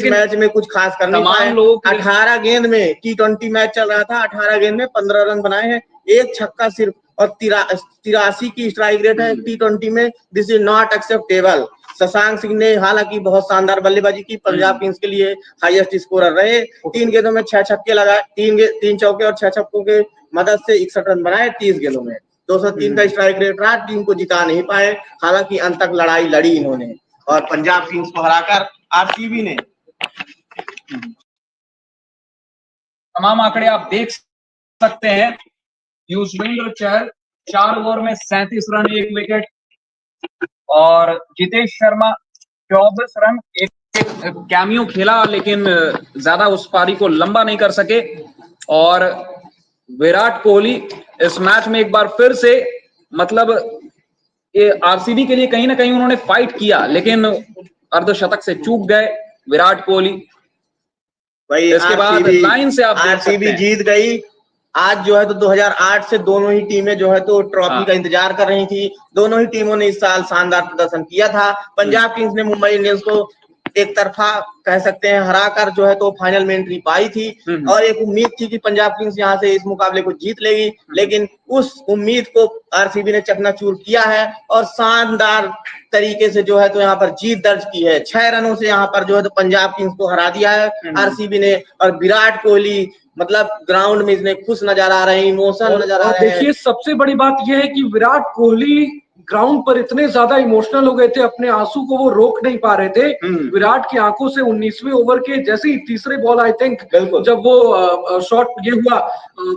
Match में कुछ खास कर नहीं पाए। 18 गेंद में T20 मैच चल रहा था, 18 गेंद में 15 रन बनाए हैं, एक छक्का सिर्फ, और 83 की स्ट्राइक रेट है T20 में। This is not acceptable. Shashank Singh ने हालांकि बहुत शानदार बल्लेबाजी की, पंजाब किंग्स के लिए हाईएस्ट स्कोरर रहे। 3 गेंदों में 6 छक्के लगाए, 3 चौके और 6 छक्कों के मदद से 61 रन बनाए 30 गेंदों में। 203 का स्ट्राइक रेट रहा, टीम को जिता नहीं पाए। हालांकि अंत तक लड़ाई लड़ी इन्होंने, और पंजाब किंग्स को हराकर आरसीबी ने। तमाम आंकड़े आप देख सकते हैं। युजवेंद्र चहल 4 ओवर में 37 रन, 1 विकेट, और जितेश शर्मा 24 रन, एक कैमियो खेला लेकिन ज्यादा उस पारी को लंबा नहीं कर सके। और विराट कोहली इस मैच में एक बार फिर से, मतलब ये आरसीबी के लिए कहीं ना कहीं उन्होंने फाइट किया, लेकिन अर्धशतक से चूक गए विराट कोहली। इसके बाद लाइन से आप आरसीबी जीत गई। आज जो है तो 2008 से दोनों ही टीमें जो है तो ट्रॉफी का इंतजार कर रही थी। दोनों ही टीमों ने इस साल शानदार प्रदर्शन किया था। पंजाब किंग्स ने मुंबई इंडियंस को एक तरफा कह सकते हैं हराकर जो है तो फाइनल में एंट्री पाई थी, और एक उम्मीद थी कि पंजाब किंग्स यहां से इस मुकाबले को जीत लेगी, लेकिन उस उम्मीद को आरसीबी ने चकनाचूर किया है और शानदार तरीके से जो है तो यहाँ पर जीत दर्ज की है। 6 रनों से यहाँ पर जो है तो पंजाब किंग्स को हरा दिया है आरसीबी ने। और विराट कोहली मतलब ग्राउंड में इसमें खुश नजर आ रहे हैं, इमोशन नजर आ रहे हैं। देखिए, सबसे बड़ी बात यह है कि विराट कोहली ग्राउंड पर इतने ज्यादा इमोशनल हो गए थे, अपने आंसू को वो रोक नहीं पा रहे थे। विराट की आंखों से 19वें ओवर के जैसे ही तीसरे बॉल आई थिंक जब वो शॉट ये हुआ,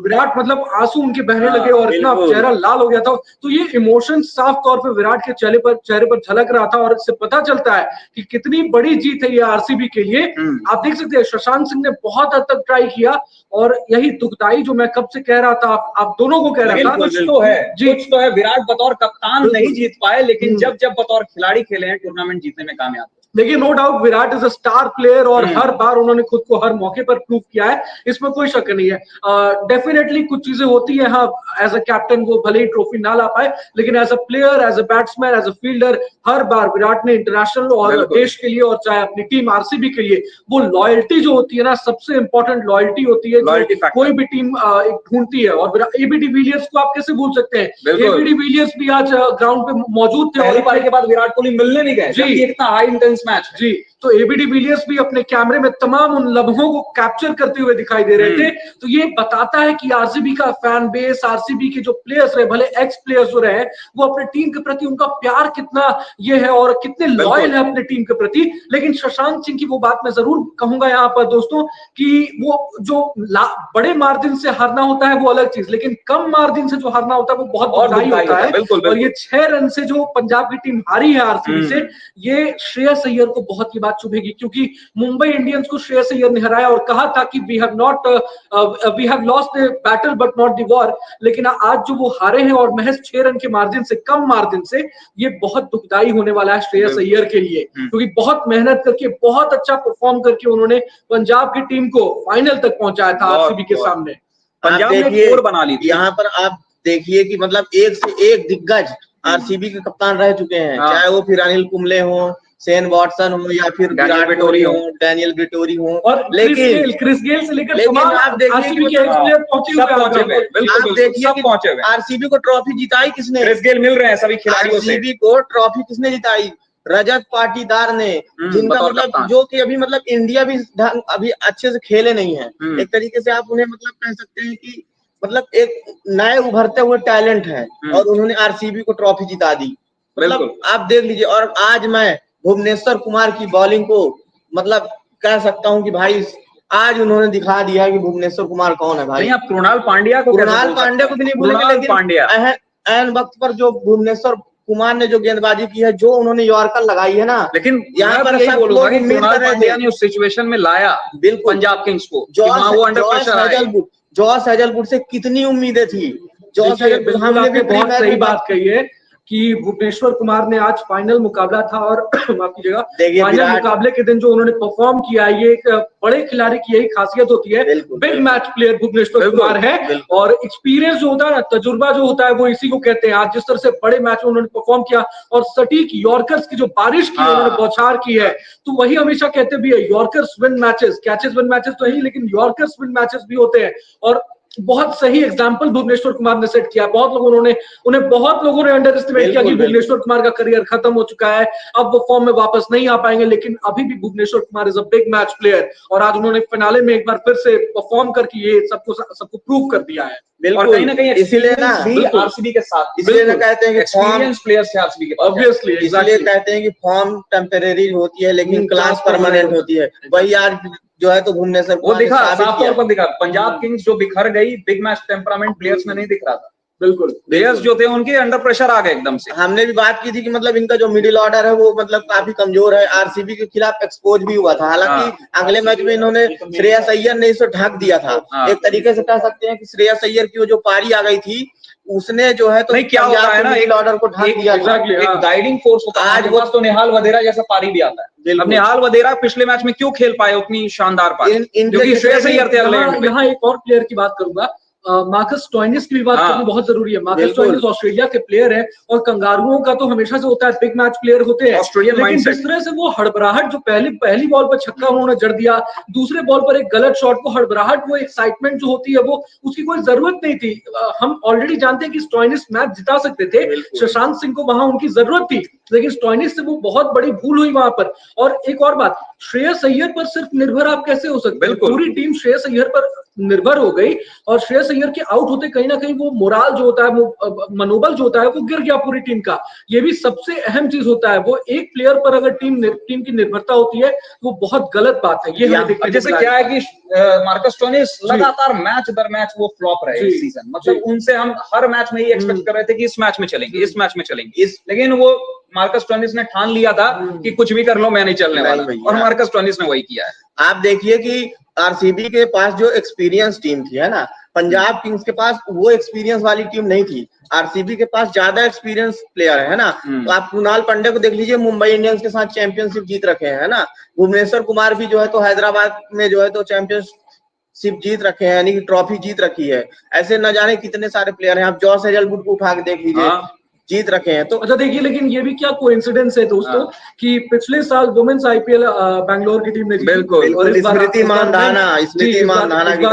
विराट मतलब आंसू उनके बहने लगे और इतना चेहरा लाल हो गया था। तो ये इमोशन साफ तौर पे विराट के चेहरे पर झलक रहा था, और इससे पता चलता है कि कितनी बड़ी जीत है ये आरसीबी के लिए। आप देख सकते हैं शशांक सिंह ने बहुत हद तक ट्राई किया, और यही दुखदाई जो मैं कब से कह रहा था, आप दोनों को कह रहा था, कुछ तो है विराट बतौर कप्तान नहीं जीत पाए, लेकिन जब बतौर खिलाड़ी खेले हैं टूर्नामेंट जीतने में कामयाब। देखिए, no doubt Virat is a star player, और हर बार उन्होंने खुद को हर मौके पर प्रूव किया है, इसमें कोई शक नहीं है। डेफिनेटली कुछ चीजें होती है, हाँ, एज अ कैप्टन वो भले ही ट्रॉफी ना ला पाए, लेकिन as a player, as a batsman, as a fielder, हर बार विराट ने इंटरनेशनल और देश के लिए और चाहे अपनी टीम आरसीबी के लिए वो लॉयल्टी जो होती है ना, सबसे इंपॉर्टेंट लॉयल्टी होती है जो कोई भी टीम ढूंढती है। और एबी डिविलियर्स को आप कैसे भूल सकते हैं? एबी डिविलियर्स भी आज ग्राउंड पे मौजूद थे, पहली पारी के बाद विराट कोहली मिलने नहीं गए, जबकि इतना हाई इंटेंस मैच जी। तो एबी डिविलियर्स भी अपने कैमरे में तमाम उन लम्हों को कैप्चर करते हुए दिखाई दे रहे थे। तो ये बताता है कि आरसीबी का फैन बेस, आरसीबी के जो प्लेयर्स रहे, भले एक्स प्लेयर्स जो रहे, वो अपने टीम के प्रति उनका प्यार कितना ये है और कितने लॉयल है अपने टीम के प्रति। लेकिन शशांक सिंह की वो बात मैं जरूर कहूंगा यहाँ पर दोस्तों, कि वो जो बड़े मार्जिन से हारना होता है वो अलग चीज, लेकिन कम मार्जिन से जो हारना होता है वो बहुत दुखदाई होता है। और ये 6 रन से जो पंजाब की टीम हारी है आरसीबी से, ये श्रेयस अय्यर को बहुत ही बात चुभेगी, क्योंकि मुंबई इंडियंस को श्रेयस अय्यर ने हराया और कहा था कि we have lost the battle but not the war. लेकिन आज जो वो हारे हैं और महज 6 रन के मार्जिन से, कम मार्जिन से, ये बहुत दुखदाई होने वाला है श्रेयस अय्यर के लिए, क्योंकि बहुत मेहनत करके, बहुत अच्छा परफॉर्म करके उन्होंने पंजाब की टीम को फाइनल तक पहुंचाया था आरसीबी के सामने। पंजाब ने स्कोर बना ली थी। यहाँ पर आप देखिए कि मतलब एक से एक दिग्गज आरसीबी के कप्तान रह चुके हैं, चाहे वो फिर अनिल कुंबले हो, शेन वॉटसन हो, या फिर विराट कोहली हो, डैनियल विटोरी हो, और लेकिन क्रिस गेल से लेकर तमाम आप देखिए आरसीबी को ट्रॉफी जिताई किसने? क्रिस गेल मिल रहे हैं सभी खिलाड़ियों से। आरसीबी को ट्रॉफी किसने जिताई? रजत पाटीदार ने, जिनका मतलब जो कि अभी मतलब इंडिया भी अभी अच्छे से खेले नहीं है। एक तरीके से आप उन्हें मतलब कह सकते हैं कि मतलब एक नए उभरते हुए टैलेंट है, और उन्होंने आरसीबी को ट्रॉफी जिता दी। मतलब आप देख लीजिए। और आज मैं भुवनेश्वर कुमार की बॉलिंग को मतलब कह सकता हूं कि भाई आज उन्होंने दिखा दिया है कि भुवनेश्वर कुमार कौन है भाई। आप कृणाल पांड्या को भी नहीं भूलेंगे, लेकिन ऐन वक्त पर जो भुवनेश्वर कुमार ने जो गेंदबाजी की है, जो उन्होंने यॉर्कर लगाई है ना, लेकिन यहाँ पर ऐसा बोलूंगा कि कृणाल पांड्या ने उस सिचुएशन में लाया बिल्कुल पंजाब किंग्स को। जॉस हेजलवुड से कितनी उम्मीदें थी। जॉस हेजलवुड, हमने भी बहुत सही बात कही है कि भुवनेश्वर कुमार ने आज फाइनल मुकाबला था और माफ कीजिएगा, देखिए फाइनल विराट मुकाबले के दिन जो उन्होंने परफॉर्म किया, ये एक बड़े खिलाड़ी की यही खासियत होती है। बिल्कुल, बिग बिल्कुल। मैच प्लेयर भुवनेश्वर कुमार है बिल्कुल। और एक्सपीरियंस जो होता है ना, तजुर्बा जो होता है, वो इसी को कहते हैं। आज जिस तरह से बड़े मैच में उन्होंने परफॉर्म किया और सटीक यॉर्कर्स की जो बारिश की उन्होंने बौछार की है, तो वही हमेशा कहते भी है, yorkers win matches, catches win matches तो ही, लेकिन यॉर्कर्स विन मैचेस भी होते हैं। और बहुत सही एग्जाम्पल भुवनेश्वर कुमार ने सेट किया। बहुत लोगों ने अंडर एस्टिमेट किया कि भुवनेश्वर कुमार का करियर खत्म हो चुका है, अब वो फॉर्म में वापस नहीं आ पाएंगे, लेकिन अभी भी Bhuvneshwar Kumar is a big match player और आज उन्होंने फिनाले में एक बार फिर से परफॉर्म करके ये सबको प्रूव कर दिया है। और कहीं ना कहीं इसीलिए ना भी आरसीबी के साथ, इसलिए ना कहते हैं कि एक्सपीरियंस प्लेयर्स है आरसीबी के पास। ऑब्वियसली, इसलिए कहते हैं कि फॉर्म टेम्परेरी होती है लेकिन क्लास परमानेंट होती है। वही आज जो है तो भुवनेश्वर वो दिखा, साफ तौर पर दिखा। पंजाब किंग्स जो बिखर गई, बिग मैच टेम्परामेंट प्लेयर्स में नहीं दिख रहा था। बिल्कुल, प्लेयर्स जो थे उनके अंडर प्रेशर आ गए एकदम से। हमने भी बात की थी कि मतलब इनका जो मिडिल ऑर्डर है वो मतलब काफी कमजोर है। आरसीबी के खिलाफ एक्सपोज भी हुआ था, हालांकि अगले मैच में इन्होंने श्रेयस अय्यर ने इसे ढक दिया था। एक तरीके से कह सकते हैं कि श्रेयस अय्यर की वो जो पारी आ गई थी, उसने जो है तो नहीं, क्या होता है ना, मिडिल ऑर्डर को ढक दिया था। एक गाइडिंग फोर्स होता है। आज वो तो निहाल वधेरा जैसा पारी भी आता है। अब निहाल वधेरा पिछले मैच में क्यों खेल पाए उतनी शानदार पारी? क्योंकि श्रेयस अय्यर थे। यहाँ एक और प्लेयर की बात करूंगा, मार्कस स्टोइनिस की भी बात करनी बहुत जरूरी है। मार्कस स्टोइनिस ऑस्ट्रेलिया के प्लेयर है और कंगारुओं का तो हमेशा से होता है, बिग मैच प्लेयर होते हैं, लेकिन जिस तरह से वो हड़बड़ाहट, जो पहली बॉल पर छक्का उन्होंने जड़ दिया, दूसरे बॉल पर एक गलत शॉट, वो हड़बड़ाहट, वो एक्साइटमेंट जो होती है, वो उसकी कोई जरूरत नहीं थी। हम ऑलरेडी जानते हैं कि स्टोइनिस मैच जिता सकते थे, शशांक सिंह को वहां उनकी जरूरत थी, लेकिन स्टोइनिस से वो बहुत बड़ी भूल हुई वहां पर। और एक और बात, श्रेयस अय्यर पर सिर्फ निर्भर आप कैसे हो सकते हैं? पूरी टीम श्रेयस अय्यर पर निर्भर हो गई और श्रेयस अय्यर के आउट होते कहीं ना कहीं वो मोराल जो होता है, वो मनोबल जो होता है, वो गिर गया पूरी टीम का। ये भी सबसे अहम चीज होता है। वो एक प्लेयर पर अगर टीम की निर्भरता होती है, वो बहुत गलत बात है। ये हमें देखने को जैसे क्या है कि मार्कस स्टोइनिस लगातार मैच दर मैच वो फ्लॉप रहे इस सीजन। मतलब उनसे हम हर मैच में ये एक्सपेक्ट कर रहे थे कि इस मैच में चलेंगे, इस मैच में चलेंगे, लेकिन वो मार्कस स्टोइनिस ने ठान लिया था कि कुछ भी कर लो, मैं नहीं चलने वाला, और मार्कस स्टोइनिस ने वही किया है। आप देखिए कि आरसीबी के पास जो एक्सपीरियंस टीम थी, है ना, पंजाब किंग्स के पास वो एक्सपीरियंस वाली टीम नहीं थी। आरसीबी के पास ज्यादा एक्सपीरियंस प्लेयर है ना। तो आप कृणाल पांड्या को देख लीजिए, मुंबई इंडियंस के साथ चैंपियनशिप जीत रखे हैं, है ना। भुवनेश्वर कुमार भी जो है तो हैदराबाद में जो है तो चैंपियनशिप जीत रखे हैं, यानी कि ट्रॉफी जीत रखी है। ऐसे न जाने कितने सारे प्लेयर हैं। आप जॉस हेजलवुड को उठा के देख लीजिए, जीत रखे हैं। तो अच्छा देखिए, लेकिन ये भी क्या कोइंसिडेंस है दोस्तों कि पिछले साल वुमेन्स आईपीएल बैंगलोर की टीम ने जीती, बिल्कुल, और इस बार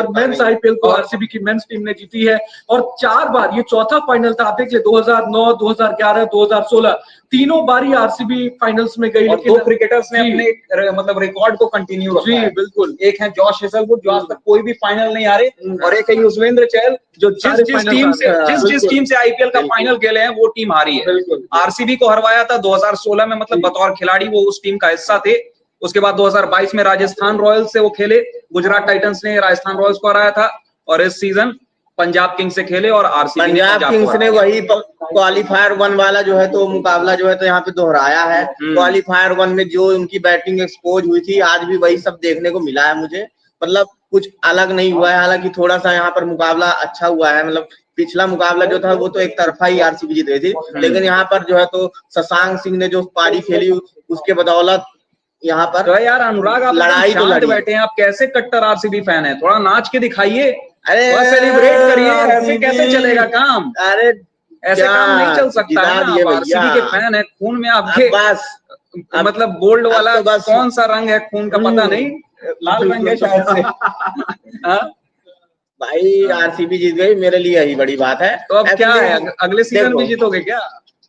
मेंस आईपीएल को आरसीबी की मेंस टीम ने जीती है। और 4 बार, ये चौथा फाइनल था। आप देख ले, 2009, 2011, 2016 तीनों बारी आरसीबी फाइनल्स में गई। और 2 क्रिकेटर्स ने अपने मतलब रिकॉर्ड को कंटिन्यू रखा है। बिल्कुल। एक है जॉश हेजलवुड, जो आज तक कोई भी फाइनल नहीं हारे, और एक है युजवेंद्र चहल, जो जिस टीम से आईपीएल का फाइनल खेले हैं, वो टीम हारी है। आरसीबी को हरवाया था 2016 में, मतलब बतौर खिलाड़ी वो उस टीम का हिस्सा थे। उसके बाद 2022 में राजस्थान रॉयल्स से वो खेले, गुजरात टाइटंस ने राजस्थान रॉयल्स को हराया था, और इस सीजन पंजाब किंग्स से खेले और आरसीबी पंजाब किंग्स ने वही क्वालिफायर 1 वाला जो है तो मुकाबला जो है तो यहाँ पे दोहराया है। क्वालिफायर 1 में जो उनकी बैटिंग एक्सपोज हुई थी, आज भी वही सब देखने को मिला है मुझे। मतलब कुछ अलग नहीं हुआ है, हालांकि थोड़ा सा यहाँ पर मुकाबला अच्छा हुआ है। मतलब पिछला मुकाबला जो था वो तो एक तरफा ही आरसीबी जीत गई थी, लेकिन यहाँ पर जो है तो शशांक सिंह ने जो पारी खेली, उसके बदौलत यहाँ पर तो यार अनुराग, आप लड़ाई तो लड़ी बैठे हैं, आप कैसे कट्टर आरसीबी फैन है? थोड़ा नाच के दिखाइए, अरे सेलिब्रेट करिए। ऐसे कैसे चलेगा काम? अरे ऐसे काम नहीं चल सकता है ना। आप आरसीबी के फैन है, खून में आपके बस मतलब गोल्ड वाला कौन सा रंग है खून का पता नहीं, लाल रंग है शायद से। भाई आरसीबी जीत गई, मेरे लिए यही बड़ी बात है। तो अब क्या है, अगले सीजन भी जीतोगे क्या?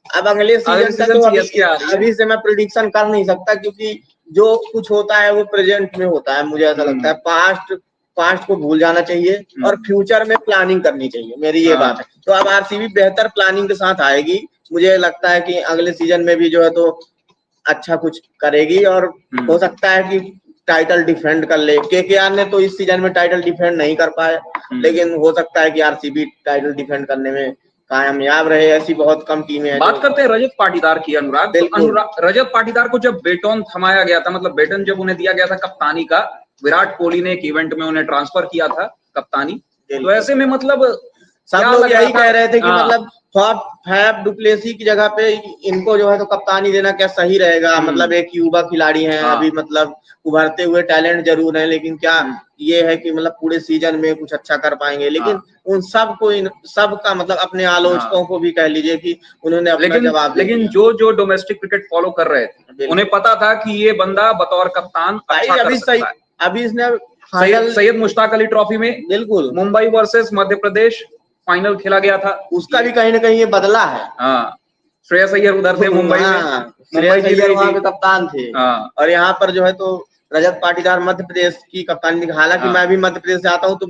अब अगले सीजन का तो अभी से मैं प्रेडिक्शन कर नहीं सकता, क्योंकि जो कुछ होता है वो प्रेजेंट में होता है। मुझे ऐसा लगता है पास्ट को भूल जाना चाहिए और फ्यूचर में प्लानिंग करनी चाहिए, मेरी ये बात है। तो अब आरसीबी बेहतर प्लानिंग के साथ आएगी। मुझे लगता है कि अगले सीजन में भी जो है तो अच्छा कुछ करेगी, और हो सकता है कि टाइटल डिफेंड कर ले। केकेआर ने तो इस सीजन में टाइटल डिफेंड नहीं कर पाए, लेकिन हो सकता है कि आरसीबी टाइटल डिफेंड करने में कामयाब रहे। ऐसी बहुत कम टीमें हैं। बात करते हैं रजत पाटीदार की, अनुराग। तो रजत पाटीदार को जब बेटन थमाया गया था, मतलब बेटन जब उन्हें दिया गया था कप्तानी का, विराट कोहली ने एक इवेंट में उन्हें ट्रांसफर किया था कप्तानी, तो ऐसे में मतलब सब क्या लोग लग रहा यही था? कह रहे थे कि हाँ। मतलब फैफ डुप्लेसी की जगह पे इनको जो है तो कप्तानी देना क्या सही रहेगा। मतलब एक युवा खिलाड़ी हैं, हाँ। अभी मतलब उभरते हुए टैलेंट जरूर है, लेकिन क्या ये है कि मतलब पूरे सीजन में कुछ अच्छा कर पाएंगे। लेकिन उन सबको सबका मतलब अपने आलोचकों को भी कह लीजिए कि उन्होंने अपना जवाब दे लेकिन दिया। जो डोमेस्टिक क्रिकेट फॉलो कर रहे थे उन्हें पता था कि ये बंदा बतौर कप्तान अच्छा कर सकता है। अभी इसने फाइनल सैयद मुश्ताक अली ट्रॉफी में बिल्कुल मुंबई वर्सेस मध्य प्रदेश फाइनल खेला गया था, उसका भी कहीं ना कहीं ये बदला है। हाँ, श्रेयस अय्यर उधर थे मुंबई में, श्रेयस जीत अय्यर गई वहां थी। पे कप्तान थे। हाँ। और यहाँ पर जो है तो रजत पाटीदार मध्य प्रदेश की कप्तानी थी। हालांकि हाँ। मैं भी मध्य प्रदेश से आता हूँ, तो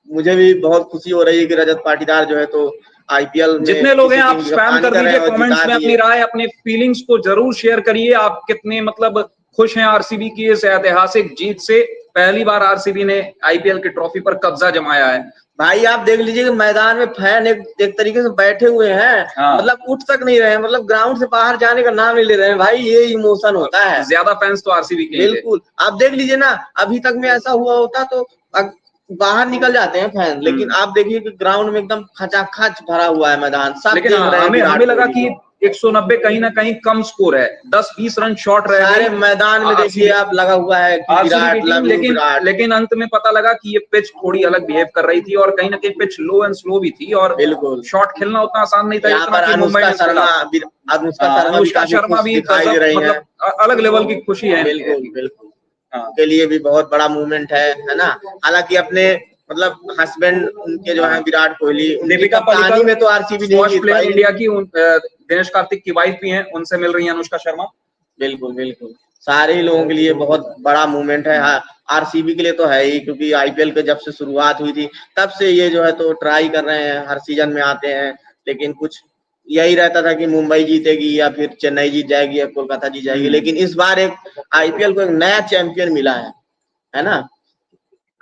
मुझे भी बहुत खुशी हो रही है कि रजत पाटीदार जो है तो आईपीएल में जितने लोग हैं किसी आप टीम की स्पैम कप्तानी कर कर रहे दीजिए हैं और कमेंट्स जिता में अपनी दिए। राय, अपने फीलिंग्स को जरूर शेयर करिए। आप कितने मतलब खुश हैं आरसीबी की इस ऐतिहासिक जीत से। पहली बार आरसीबी ने आईपीएल की ट्रॉफी पर कब्जा जमाया है। भाई आप देख लीजिए कि मैदान में फैन एक तरीके से बैठे हुए हैं। हाँ। मतलब उठ तक नहीं रहे हैं, मतलब ग्राउंड से बाहर जाने का नाम नहीं ले रहे हैं। भाई ये इमोशन होता है। ज्यादा फैंस तो आरसीबी के ही थे। बिल्कुल आप देख लीजिए ना, अभी तक में ऐसा हुआ होता तो बाहर निकल जाते हैं फैन, लेकिन आप देखिए कि ग्राउंड में एकदम खचाखच भरा हुआ है मैदान, सब लेकिन देख रहे हैं हमें विराट लगा कोहली कि को। 190 कहीं ना कहीं कम स्कोर है, 10-20 रन शॉर्ट रह सारे गई मैदान में देखिए आप लगा हुआ है कि आरसीबी की Virat team. Love you Virat. लेकिन अंत में पता लगा कि ये पिच थोड़ी अलग बिहेव कर रही थी और कहीं ना कहीं पिच लो एंड स्लो भी थी और बिल्कुल शॉट खेलना उतना आसान नहीं था यहाँ जितना पर कि मुंबई अनुष्का ने शर्मा खेला था। भी अनुष्का काफी शर्मा खुश भी दिखाई दे गजब, रही हैं। मतलब अलग लेवल की खुशी है। बिल्कुल बिल्कुल उनके लिए भी बहुत बड़ा मूवमेंट है ना। हालांकि अपने मतलब हस्बैंड उनके जो है विराट कोहली, उनकी दीपिका कप्तानी पल्लिकल में तो आरसीबी नहीं स्क्वॉश जीत प्लेयर पाई। इंडिया की दिनेश कार्तिक की वाइफ भी हैं, उनसे मिल रही है अनुष्का शर्मा। बिल्कुल बिल्कुल सारे ही लोगों के लिए बहुत बड़ा मूवमेंट है। आरसीबी के लिए तो है ही, क्योंकि आईपीएल के जब से शुरुआत हुई थी तब से ये जो है तो ट्राई कर रहे हैं, हर सीजन में आते हैं। लेकिन कुछ यही रहता था कि मुंबई जीतेगी या फिर चेन्नई जीत जाएगी या कोलकाता जीत जाएगी। लेकिन इस बार एक आईपीएल को एक नया चैंपियन मिला है ना।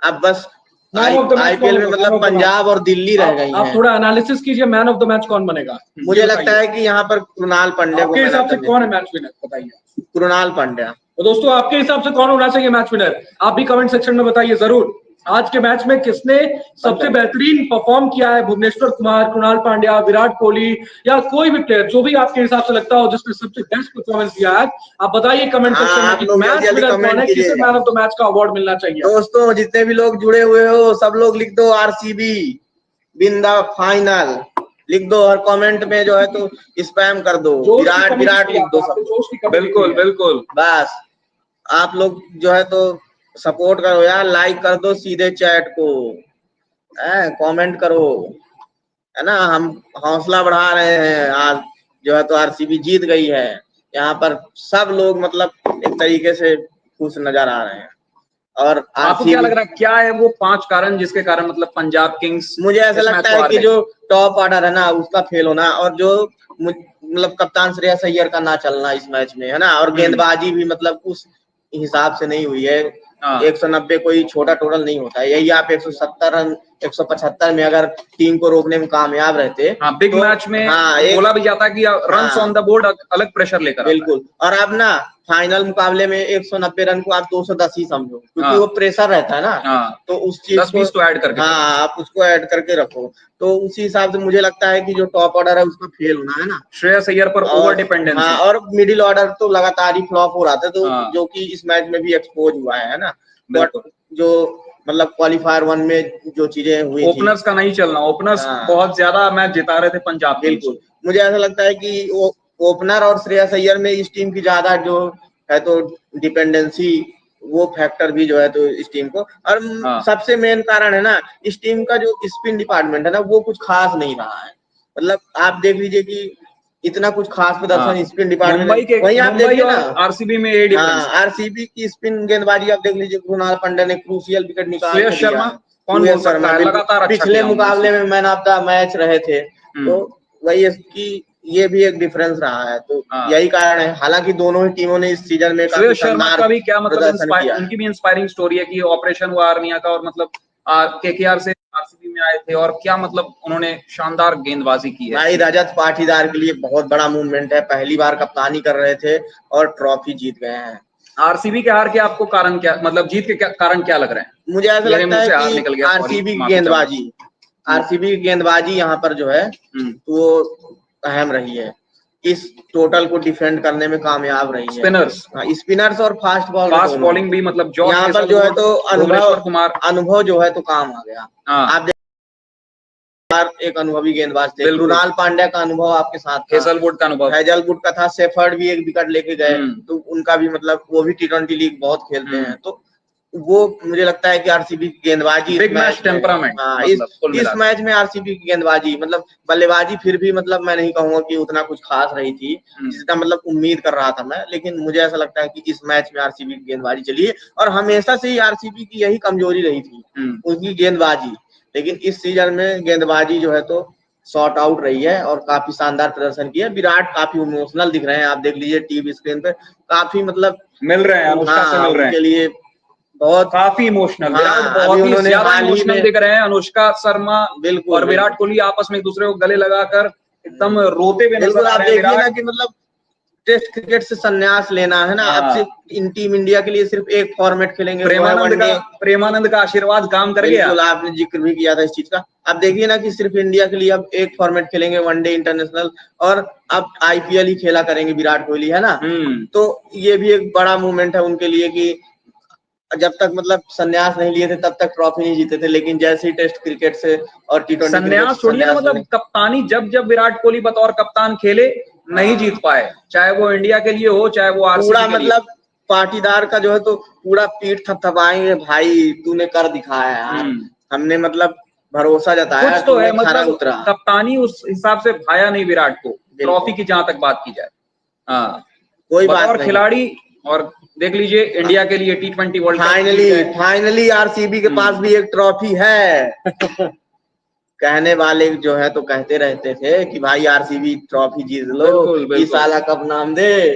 अब बस man of the match IPL कौन में होगा? मतलब पंजाब और दिल्ली रह गई आप हैं। थोड़ा एनालिसिस कीजिए, मैन ऑफ द मैच कौन बनेगा? मुझे लगता है कि यहाँ पर कृणाल पांड्या को आपके मैन हिसाब ऑफ से द कौन है मैच विनर, बताइए। कृणाल पांड्या। तो दोस्तों आपके हिसाब से कौन होना चाहिए मैच विनर? आप भी कमेंट सेक्शन में बताइए जरूर। आज के मैच में किसने सबसे बेहतरीन परफॉर्म किया है? भुवनेश्वर कुमार, कृणाल पांड्या, विराट कोहली या कोई भी प्लेयर, जो भी आपके हिसाब से लगता हो जिसने सबसे बेस्ट परफॉर्मेंस दिया है, आप बताइए कमेंट सेक्शन में आप कि लोग जल्दी मैच जल्दी विनर कौन कमेंट है, किसे कीजिएगा। मैन ऑफ द मैच का अवार्ड मिलना चाहिए। दोस्तों जितने भी लोग जुड़े हुए हो सब लोग लिख दो आरसीबी विन द फाइनल, लिख दो और कमेंट में जो है तो स्पैम कर दो, विराट विराट लिख दो सब। बिल्कुल बिल्कुल बस आप लोग जो है तो सपोर्ट करो यार, लाइक कर दो सीधे चैट को, कमेंट करो, है ना। हम हौसला बढ़ा रहे हैं। आज जो है तो आरसीबी जीत गई है। यहाँ पर सब लोग मतलब एक तरीके से खुश नजर आ रहे हैं। और आपको क्या लग आरसीबी, रहा है क्या है वो 5 कारण जिसके कारण मतलब पंजाब किंग्स मुझे ऐसा इस मैच लगता को है हार कि गई? जो टॉप ऑर्डर है ना उसका फेल होना, और जो मतलब कप्तान श्रेयस अय्यर का ना चलना इस मैच में, है ना। और गेंदबाजी भी मतलब उस हिसाब से नहीं हुई है। 190 कोई छोटा टोटल नहीं होता है। यही आप 170 रन 175 में अगर टीम को रोकने में कामयाब रहते, बिग तो मैच में एक बोला भी जाता है कि रन्स ऑन द बोर्ड अलग प्रेशर लेकर आता है। बिल्कुल। और अब ना फाइनल मुकाबले में 190 रन को आप 210 ही समझो, क्योंकि वो प्रेशर रहता है ना। तो उस चीज 10-20 तो ऐड करके आप उसको ऐड करके रखो। तो उसी हिसाब से मुझे लगता है कि जो टॉप ऑर्डर है उसका फेल होना है ना, श्रेयस अय्यर पर ओवर डिपेंडेंसी। और मिडिल ऑर्डर तो लगातार ही फ्लॉप हो रहा था, तो जो कि इस मैच में भी एक्सपोज हुआ है ना। बट जो मतलब क्वालिफायर 1 में जो चीजें हुई थी, ओपनर्स का नहीं चलना, ओपनर्स बहुत ज्यादा मैच जिता रहे थे पंजाब। बिल्कुल मुझे ऐसा लगता है कि वो ओपनर और श्रेयस अय्यर में इस टीम की ज्यादा जो है तो डिपेंडेंसी, वो फैक्टर भी जो है तो इस टीम को। और सबसे मेन कारण है ना इस टीम का जो स्पिन डिपार्टमेंट है ना, वो कुछ खास नहीं रहा है। मतलब आप देख लीजिए कि इतना कुछ खास प्रदर्शन स्पिन डिपार्टमेंट में वहीं आप देखिए ना। आरसीबी में ये डिफरेंस। आरसीबी की स्पिन गेंदबाजी आप देख लीजिए, कृणाल पांड्या ने क्रूशियल विकेट निकाल के दिया है। कौन बोल सकता है, लगातार पिछले मुकाबले में मैन ऑफ द मैच रहे थे। तो वही इसकी ये भी एक डिफरेंस रहा है। तो यही कारण है। हालांकि दोनों ही टीमों ने इस सीजन में काफी शानदार का भी क्या मतलब प्रदर्शन किया है। उनकी भी इंस्पायरिंग स्टोरी है कि ऑपरेशन हुआ आर्मिया का और मतलब केकेआर से आरसीबी में आए थे और क्या मतलब उन्होंने शानदार गेंदबाजी की है। भाई रजत पाटीदार के लिए बहुत बड़ा मूवमेंट है, पहली बार कप्तानी कर रहे थे और ट्रॉफी जीत गए हैं। आरसीबी के हार के आपको कारण क्या, मतलब जीत के कारण क्या लग रहे हैं? मुझे ऐसा लगता है कि निकल गया, आरसीबी की गेंदबाजी, आरसीबी की गेंदबाजी यहाँ पर जो है वो अहम रही है, इस टोटल को डिफेंड करने में कामयाब रही है। स्पिनर्स, स्पिनर्स और फास्ट बॉलिंग भी, मतलब जॉर्ज यहाँ पर जो है तो भुवनेश्वर कुमार, अनुभव जो है तो काम आ गया। हाँ, आप एक अनुभवी गेंदबाज थे, कृणाल पांड्या का अनुभव आपके साथ था, हेजलवुड का अनुभव, हेजलवुड का था, शेफर्ड भी एक विकेट लेके गए, तो उनका भी मतलब वो भी T20 लीग बहुत खेलते हैं, तो वो मुझे लगता है कि आरसीबी की गेंदबाजी बिग मैच टेम्परामेंट, इस मैच में आरसीबी की गेंदबाजी मतलब बल्लेबाजी फिर भी मतलब मैं नहीं कहूंगा कि उतना कुछ खास रही थी जितना मतलब उम्मीद कर रहा था मैं, लेकिन मुझे ऐसा लगता है कि इस मैच में आरसीबी की गेंदबाजी चली है और हमेशा से ही आरसीबी की यही कमजोरी रही थी, उनकी गेंदबाजी। लेकिन इस सीजन में गेंदबाजी जो है तो शॉर्ट आउट रही है और काफी शानदार प्रदर्शन किया। विराट काफी इमोशनल दिख रहे हैं, आप देख लीजिए टीवी स्क्रीन पे, काफी मतलब मिल रहे हैं, अनुष्का से मिल रहे हैं, उनके लिए बहुत काफी इमोशनल, विराट बहुत ही ज्यादा इमोशनल दिख रहे हैं। अनुष्का शर्मा और विराट कोहली आपस में एक दूसरे को गले लगाकर एकदम रोते हुए नजर आ रहे हैं। देखिए ना कि मतलब टेस्ट क्रिकेट से संन्यास लेना है ना, अब सिर्फ इन टीम इंडिया के लिए सिर्फ एक फॉर्मेट खेलेंगे। प्रेमानंद का आशीर्वाद काम कर गया, बिल्कुल, आपने जिक्र भी किया था इस चीज का। अब देखिए ना कि सिर्फ इंडिया के लिए अब एक फॉर्मेट खेलेंगे, वनडे इंटरनेशनल, और अब आईपीएल ही खेला करेंगे विराट कोहली, है ना। तो ये भी एक बड़ा मूवमेंट है उनके लिए कि जब तक मतलब संन्यास नहीं लिए थे तब तक ट्रॉफी नहीं जीते थे, लेकिन जैसे ही टेस्ट क्रिकेट से और T20 संन्यास छोड़िए ना, मतलब कप्तानी जब विराट कोहली बतौर कप्तान खेले नहीं जीत पाए, चाहे वो इंडिया के लिए हो चाहे वो आरसीबी पूरा के लिए। मतलब पाटीदार का जो है तो पूरा पीठ थपथपाएंगे, भाई तूने कर दिखाया यार, हमने मतलब भरोसा जताया, कुछ तो है, मतलब उतरा। कप्तानी उस हिसाब से भाया नहीं विराट को, ट्रॉफी की जहां तक बात की जाए। हाँ, कोई बात नहीं, खिलाड़ी। और देख लीजिए इंडिया के लिए T20 world cup finally RCB के पास भी एक ट्रॉफी है। कहने वाले जो है तो कहते रहते थे कि भाई आरसीबी ट्रॉफी जीत लो, इस साल कप नाम दे।